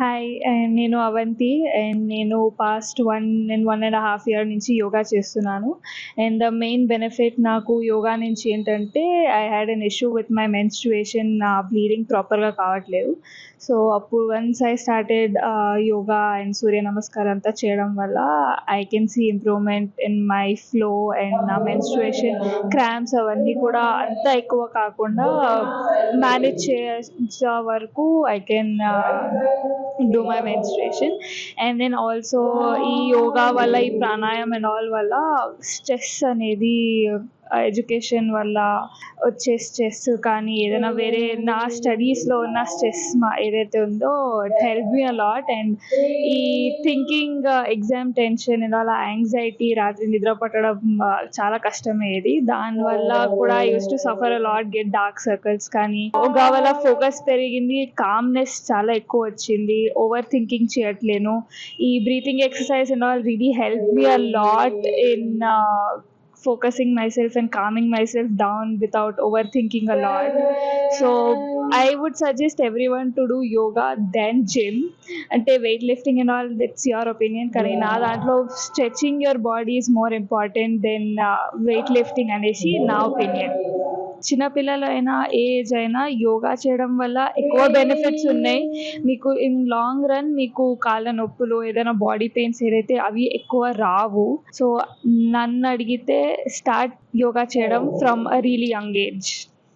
Hi. నేను అవంతి. నేను past 1 year నుంచి యోగా చేస్తున్నాను. ద మెయిన్ బెనిఫిట్ నాకు యోగా నుంచి ఏంటంటే, I had an issue with my menstruation. నా బ్లీడింగ్ ప్రాపర్‌గా కావట్లేదు. సో, అప్పుడు once I started yoga and Surya Namaskaram అంతా చేయడం వల్ల I can see improvement in my flow and నా మెన్స్ట్రుయేషన్ క్రాంప్స్ అవన్నీ కూడా అంత ఎక్కువ కాకుండా మేనేజ్ చేసే వరకు I can do my menstruation. And then also ఈ యోగా వల్ల, ఈ ప్రాణాయామం అండ్ ఆల్ వల్ల స్ట్రెస్ అనేది ఎడ్యుకేషన్ వల్ల వచ్చే స్ట్రెస్ కానీ, ఏదైనా వేరే నా స్టడీస్‌లో ఉన్న స్ట్రెస్ ఏదైతే ఉందో it help me a lot. And ఈ thinking exam tension and all anxiety, రాత్రి నిద్ర పట్టడం చాలా కష్టమయ్యేది. దానివల్ల కూడా I used to suffer a lot, get dark circles. కానీ యోగా వల్ల ఫోకస్ పెరిగింది, కామ్‌నెస్ చాలా ఎక్కువ వచ్చింది, ఓవర్ థింకింగ్ చేయట్లేను. ఈ breathing exercise and all really help me a lot in focusing myself and calming myself down without overthinking a lot. So I would suggest everyone to do yoga then gym. Ante weightlifting and all, that's your opinion, కానీ నా దాంట్లో stretching your body is more important than weightlifting అనేసి నా opinion. చిన్నపిల్లలైనా ఏ age అయినా యోగా చేయడం వల్ల ఎక్కువ benefits ఉన్నాయి. మీకు ఇన్ లాంగ్ రన్ మీకు కాళ్ళ నొప్పులు, ఏదైనా బాడీ పెయిన్స్ ఏదైతే అవి ఎక్కువ రావు. సో నన్ను అడిగితే స్టార్ట్ యోగా చేయడం from a really young age.